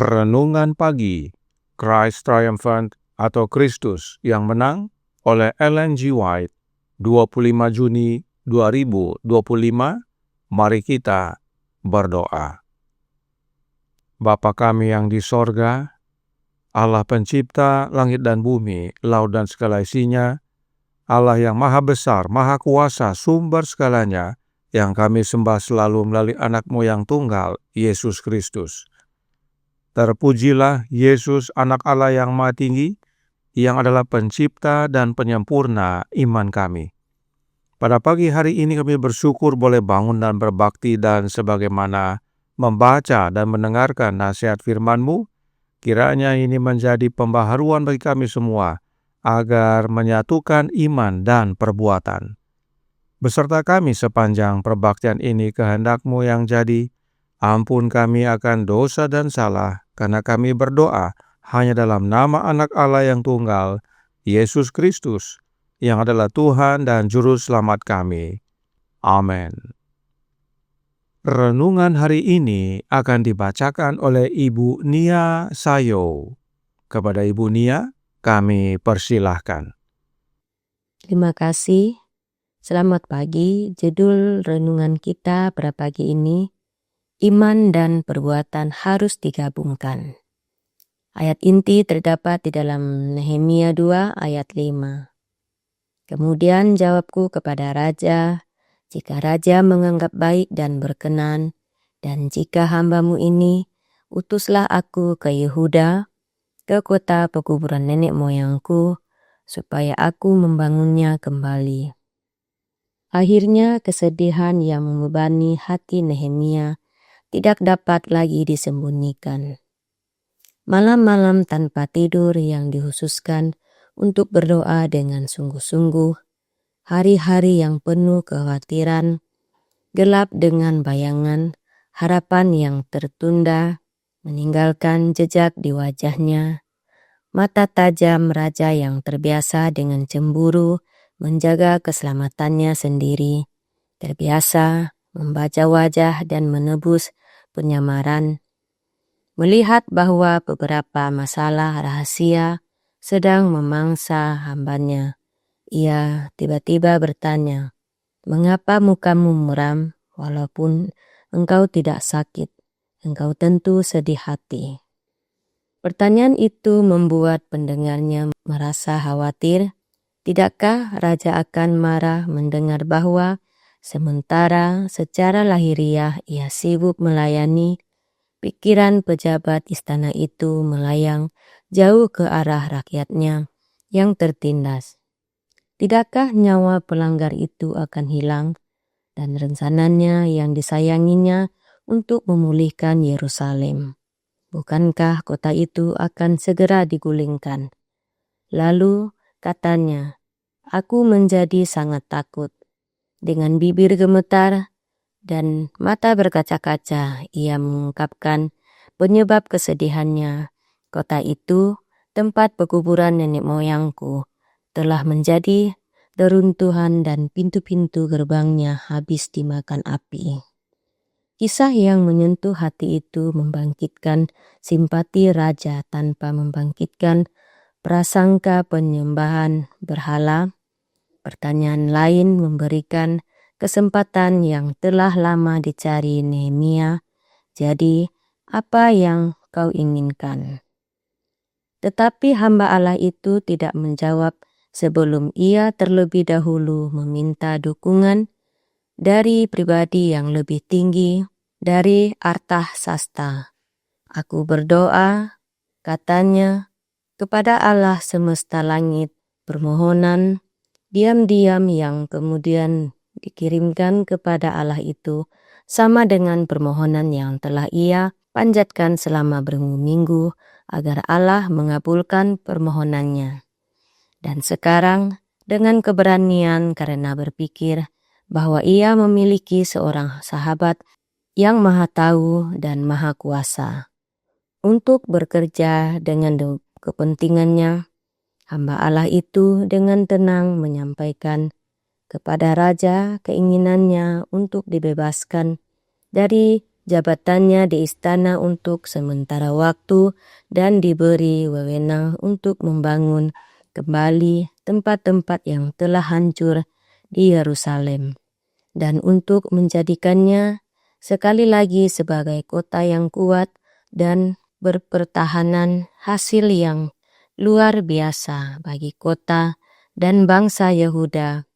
Renungan Pagi, Christ Triumphant atau Kristus yang Menang oleh Ellen G. White, 25 Juni 2025. Mari kita berdoa. Bapa kami yang di sorga, Allah pencipta langit dan bumi, laut dan segala isinya, Allah yang maha besar, maha kuasa, sumber segalanya, yang kami sembah selalu melalui anak-Mu yang tunggal, Yesus Kristus. Terpujilah Yesus, anak Allah yang maha tinggi, yang adalah pencipta dan penyempurna iman kami. Pada pagi hari ini kami bersyukur boleh bangun dan berbakti, dan sebagaimana membaca dan mendengarkan nasihat firman-Mu, kiranya ini menjadi pembaharuan bagi kami semua, agar menyatukan iman dan perbuatan. Beserta kami sepanjang perbaktian ini, kehendak-Mu yang jadi. Ampun kami akan dosa dan salah, karena kami berdoa hanya dalam nama Anak Allah yang tunggal, Yesus Kristus, yang adalah Tuhan dan Juru Selamat kami. Amin. Renungan hari ini akan dibacakan oleh Ibu Nia Sayo. Kepada Ibu Nia, kami persilahkan. Terima kasih. Selamat pagi. Judul renungan kita pada pagi ini, iman dan perbuatan harus digabungkan. Ayat inti terdapat di dalam Nehemia 2 ayat 5. Kemudian jawabku kepada raja, jika raja menganggap baik dan berkenan, dan jika hamba-Mu ini, utuslah aku ke Yehuda, ke kota pekuburan nenek moyangku, supaya aku membangunnya kembali. Akhirnya kesedihan yang membebani hati Nehemia tidak dapat lagi disembunyikan. Malam-malam tanpa tidur yang dikhususkan untuk berdoa dengan sungguh-sungguh, hari-hari yang penuh kekhawatiran, gelap dengan bayangan, harapan yang tertunda, meninggalkan jejak di wajahnya, mata tajam raja yang terbiasa dengan cemburu menjaga keselamatannya sendiri, terbiasa membaca wajah dan menebus penyamaran, melihat bahwa beberapa masalah rahasia sedang memangsa hambanya. Ia tiba-tiba bertanya, "Mengapa mukamu muram walaupun engkau tidak sakit? Engkau tentu sedih hati." Pertanyaan itu membuat pendengarnya merasa khawatir. Tidakkah raja akan marah mendengar bahwa sementara secara lahiriah ia sibuk melayani, pikiran pejabat istana itu melayang jauh ke arah rakyatnya yang tertindas? Tidakkah nyawa pelanggar itu akan hilang dan rencananya yang disayanginya untuk memulihkan Yerusalem? Bukankah kota itu akan segera digulingkan? Lalu katanya, "Aku menjadi sangat takut." Dengan bibir gemetar dan mata berkaca-kaca, ia mengungkapkan penyebab kesedihannya. Kota itu, tempat pekuburan nenek moyangku, telah menjadi deruntuhan dan pintu-pintu gerbangnya habis dimakan api. Kisah yang menyentuh hati itu membangkitkan simpati raja tanpa membangkitkan prasangka penyembahan berhala. Pertanyaan lain memberikan kesempatan yang telah lama dicari Nehemia. Jadi, apa yang kau inginkan? Tetapi hamba Allah itu tidak menjawab sebelum ia terlebih dahulu meminta dukungan dari pribadi yang lebih tinggi, dari Artahsasta. "Aku berdoa," katanya, "kepada Allah semesta langit, permohonan diam-diam yang kemudian dikirimkan kepada Allah itu sama dengan permohonan yang telah ia panjatkan selama berminggu agar Allah mengabulkan permohonannya. Dan sekarang dengan keberanian karena berpikir bahwa ia memiliki seorang sahabat yang maha tahu dan maha kuasa untuk bekerja dengan kepentingannya, hamba Allah itu dengan tenang menyampaikan kepada raja keinginannya untuk dibebaskan dari jabatannya di istana untuk sementara waktu dan diberi wewenang untuk membangun kembali tempat-tempat yang telah hancur di Yerusalem dan untuk menjadikannya sekali lagi sebagai kota yang kuat dan berpertahanan, hasil yang luar biasa bagi kota dan bangsa Yehuda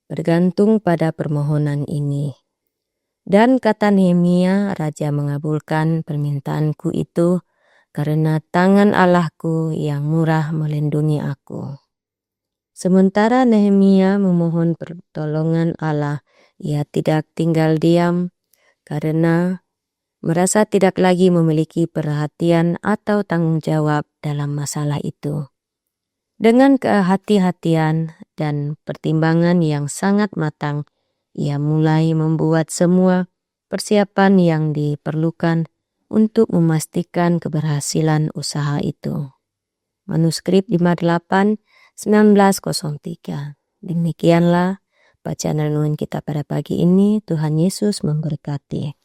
bergantung pada permohonan ini. Dan kata Nehemia, raja mengabulkan permintaanku itu karena tangan Allahku yang murah melindungi aku. Sementara Nehemia memohon pertolongan Allah, ia tidak tinggal diam karena merasa tidak lagi memiliki perhatian atau tanggung jawab dalam masalah itu. Dengan kehati-hatian dan pertimbangan yang sangat matang, ia mulai membuat semua persiapan yang diperlukan untuk memastikan keberhasilan usaha itu. Manuskrip 58 1903. Demikianlah bacaan renungan kita pada pagi ini. Tuhan Yesus memberkati.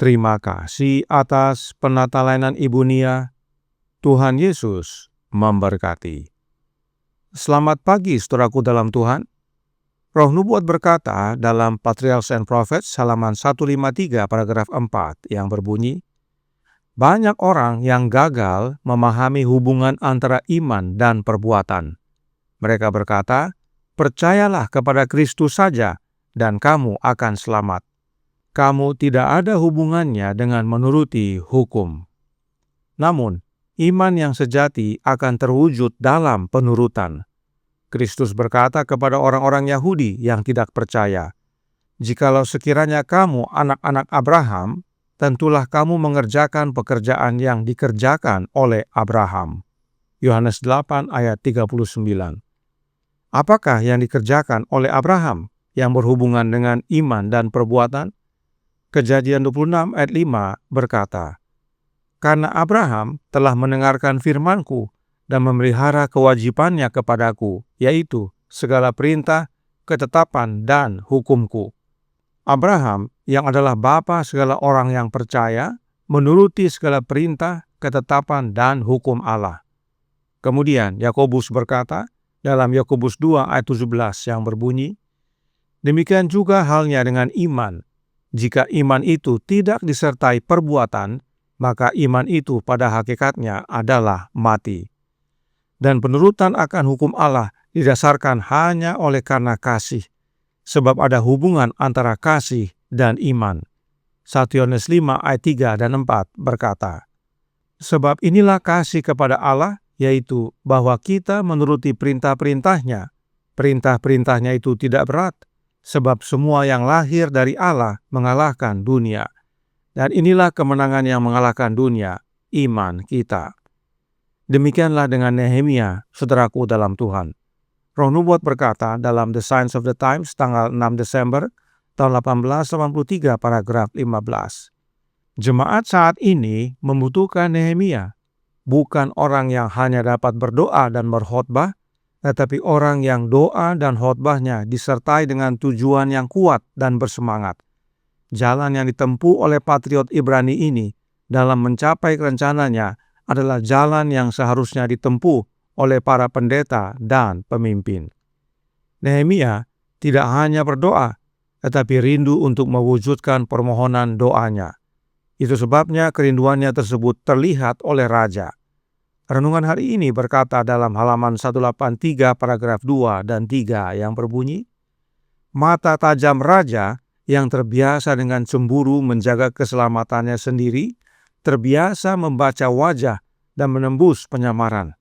Terima kasih atas penata-layanan Ibu Nia. Tuhan Yesus memberkati. Selamat pagi saudaraku dalam Tuhan. Roh Nubuat berkata dalam Patriarchs and Prophets halaman 153 paragraf 4 yang berbunyi, banyak orang yang gagal memahami hubungan antara iman dan perbuatan. Mereka berkata, percayalah kepada Kristus saja dan kamu akan selamat. Kamu tidak ada hubungannya dengan menuruti hukum. Namun, iman yang sejati akan terwujud dalam penurutan. Kristus berkata kepada orang-orang Yahudi yang tidak percaya, "Jikalau sekiranya kamu anak-anak Abraham, tentulah kamu mengerjakan pekerjaan yang dikerjakan oleh Abraham." Yohanes 8 ayat 39. Apakah yang dikerjakan oleh Abraham yang berhubungan dengan iman dan perbuatan? Kejadian 26 ayat 5 berkata, "Karena Abraham telah mendengarkan firman-Ku dan memelihara kewajibannya kepadaku, yaitu segala perintah, ketetapan, dan hukum-Ku." Abraham, yang adalah bapa segala orang yang percaya, menuruti segala perintah, ketetapan, dan hukum Allah. Kemudian Yakobus berkata dalam Yakobus 2 ayat 17 yang berbunyi, "Demikian juga halnya dengan iman. Jika iman itu tidak disertai perbuatan, maka iman itu pada hakikatnya adalah mati." Dan penurutan akan hukum Allah didasarkan hanya oleh karena kasih, sebab ada hubungan antara kasih dan iman. 1 Yohanes 5 ayat 3 dan 4 berkata, "Sebab inilah kasih kepada Allah, yaitu bahwa kita menuruti perintah-perintahnya. Perintah-perintahnya itu tidak berat, sebab semua yang lahir dari Allah mengalahkan dunia. Dan inilah kemenangan yang mengalahkan dunia, iman kita." Demikianlah dengan Nehemia, saudaraku dalam Tuhan. Roh Nubuat berkata dalam The Signs of the Times tanggal 6 Desember tahun 1883 paragraf 15. Jemaat saat ini membutuhkan Nehemia, bukan orang yang hanya dapat berdoa dan berkhotbah, tetapi orang yang doa dan khotbahnya disertai dengan tujuan yang kuat dan bersemangat. Jalan yang ditempuh oleh patriot Ibrani ini dalam mencapai rencananya adalah jalan yang seharusnya ditempuh oleh para pendeta dan pemimpin. Nehemia tidak hanya berdoa, tetapi rindu untuk mewujudkan permohonan doanya. Itu sebabnya kerinduannya tersebut terlihat oleh raja. Renungan hari ini berkata dalam halaman 183 paragraf 2 dan 3 yang berbunyi, "Mata tajam raja yang terbiasa dengan cemburu menjaga keselamatannya sendiri, terbiasa membaca wajah dan menembus penyamaran.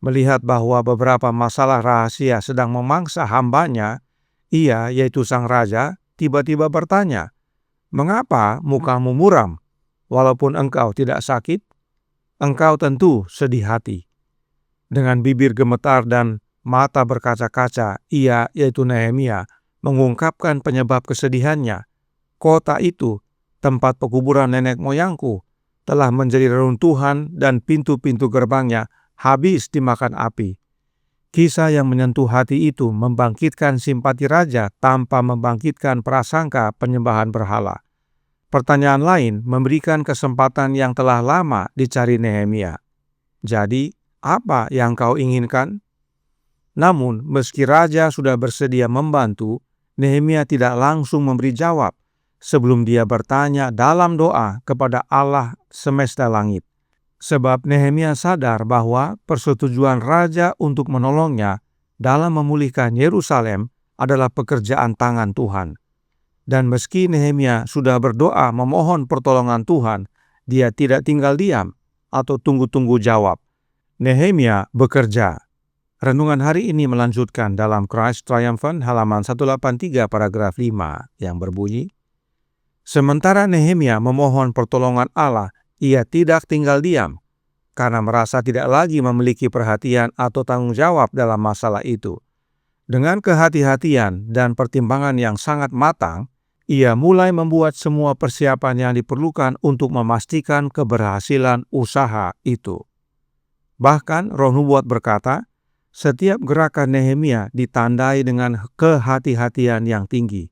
Melihat bahwa beberapa masalah rahasia sedang memangsa hambanya, ia, yaitu sang raja, tiba-tiba bertanya, 'Mengapa mukamu muram? Walaupun engkau tidak sakit?' Engkau tentu sedih hati." Dengan bibir gemetar dan mata berkaca-kaca, ia, yaitu Nehemia, mengungkapkan penyebab kesedihannya. "Kota itu, tempat pekuburan nenek moyangku, telah menjadi reruntuhan dan pintu-pintu gerbangnya habis dimakan api." Kisah yang menyentuh hati itu membangkitkan simpati raja tanpa membangkitkan prasangka penyembahan berhala. Pertanyaan lain memberikan kesempatan yang telah lama dicari Nehemia. Jadi, apa yang kau inginkan? Namun, meski raja sudah bersedia membantu, Nehemia tidak langsung memberi jawab sebelum dia bertanya dalam doa kepada Allah semesta langit. Sebab Nehemia sadar bahwa persetujuan raja untuk menolongnya dalam memulihkan Yerusalem adalah pekerjaan tangan Tuhan. Dan meski Nehemia sudah berdoa memohon pertolongan Tuhan, dia tidak tinggal diam atau tunggu-tunggu jawab. Nehemia bekerja. Renungan hari ini melanjutkan dalam Christ Triumphant halaman 183 paragraf 5 yang berbunyi, sementara Nehemia memohon pertolongan Allah, ia tidak tinggal diam karena merasa tidak lagi memiliki perhatian atau tanggung jawab dalam masalah itu. Dengan kehati-hatian dan pertimbangan yang sangat matang, ia mulai membuat semua persiapan yang diperlukan untuk memastikan keberhasilan usaha itu. Bahkan Roh Nubuat berkata, setiap gerakan Nehemia ditandai dengan kehati-hatian yang tinggi.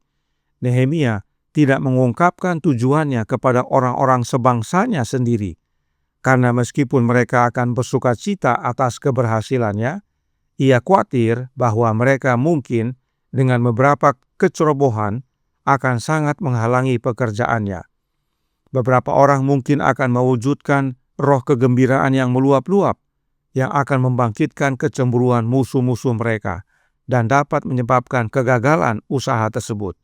Nehemia tidak mengungkapkan tujuannya kepada orang-orang sebangsanya sendiri, karena meskipun mereka akan bersukacita atas keberhasilannya, ia khawatir bahwa mereka mungkin dengan beberapa kecerobohan akan sangat menghalangi pekerjaannya. Beberapa orang mungkin akan mewujudkan roh kegembiraan yang meluap-luap, yang akan membangkitkan kecemburuan musuh-musuh mereka dan dapat menyebabkan kegagalan usaha tersebut.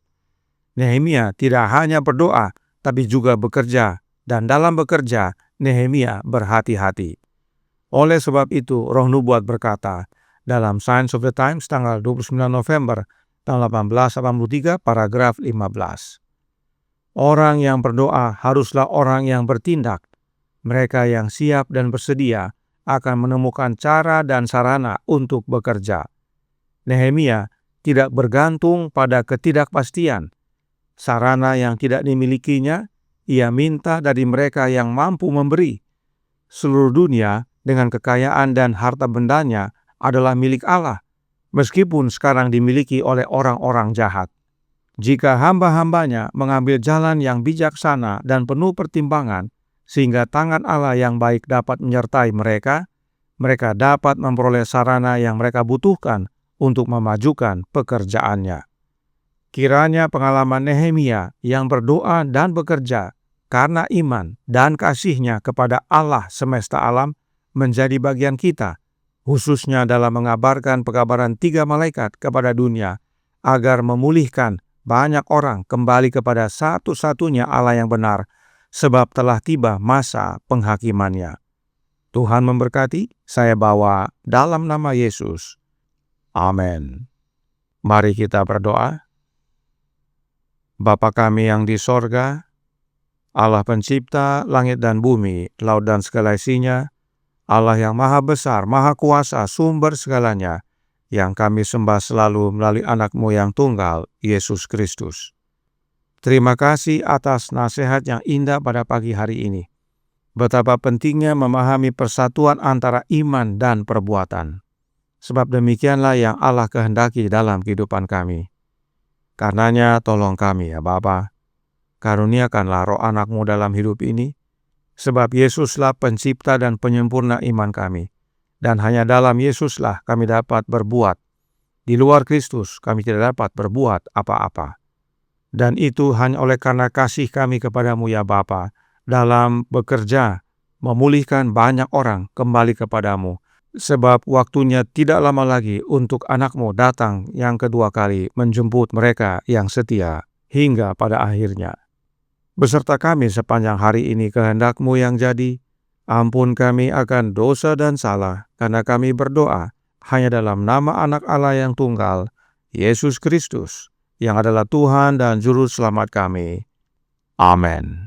Nehemia tidak hanya berdoa, tapi juga bekerja, dan dalam bekerja, Nehemia berhati-hati. Oleh sebab itu, Roh Nubuat berkata, dalam Signs of the Times tanggal 29 November tahun 1883 paragraf 15. Orang yang berdoa haruslah orang yang bertindak. Mereka yang siap dan bersedia akan menemukan cara dan sarana untuk bekerja. Nehemia tidak bergantung pada ketidakpastian. Sarana yang tidak dimilikinya, ia minta dari mereka yang mampu memberi. Seluruh dunia dengan kekayaan dan harta bendanya adalah milik Allah, meskipun sekarang dimiliki oleh orang-orang jahat. Jika hamba-hambanya mengambil jalan yang bijaksana dan penuh pertimbangan, sehingga tangan Allah yang baik dapat menyertai mereka, mereka dapat memperoleh sarana yang mereka butuhkan untuk memajukan pekerjaannya. Kiranya pengalaman Nehemia yang berdoa dan bekerja karena iman dan kasihnya kepada Allah semesta alam menjadi bagian kita, khususnya dalam mengabarkan pekabaran 3 malaikat kepada dunia, agar memulihkan banyak orang kembali kepada satu-satunya Allah yang benar, sebab telah tiba masa penghakimannya. Tuhan memberkati, saya bawa dalam nama Yesus. Amin. Mari kita berdoa. Bapa kami yang di sorga, Allah pencipta langit dan bumi, laut dan segala isinya, Allah yang maha besar, maha kuasa, sumber segalanya, yang kami sembah selalu melalui anak-Mu yang tunggal, Yesus Kristus. Terima kasih atas nasihat yang indah pada pagi hari ini. Betapa pentingnya memahami persatuan antara iman dan perbuatan. Sebab demikianlah yang Allah kehendaki dalam kehidupan kami. Karenanya tolong kami ya Bapa, karuniakanlah roh anak-Mu dalam hidup ini, sebab Yesuslah pencipta dan penyempurna iman kami, dan hanya dalam Yesuslah kami dapat berbuat. Di luar Kristus kami tidak dapat berbuat apa-apa. Dan itu hanya oleh karena kasih kami kepadamu ya Bapa, dalam bekerja, memulihkan banyak orang kembali kepadamu, sebab waktunya tidak lama lagi untuk anak-Mu datang yang kedua kali menjemput mereka yang setia hingga pada akhirnya. Beserta kami sepanjang hari ini kehendak-Mu yang jadi, ampun kami akan dosa dan salah, karena kami berdoa hanya dalam nama anak Allah yang tunggal, Yesus Kristus, yang adalah Tuhan dan Juru Selamat kami. Amin.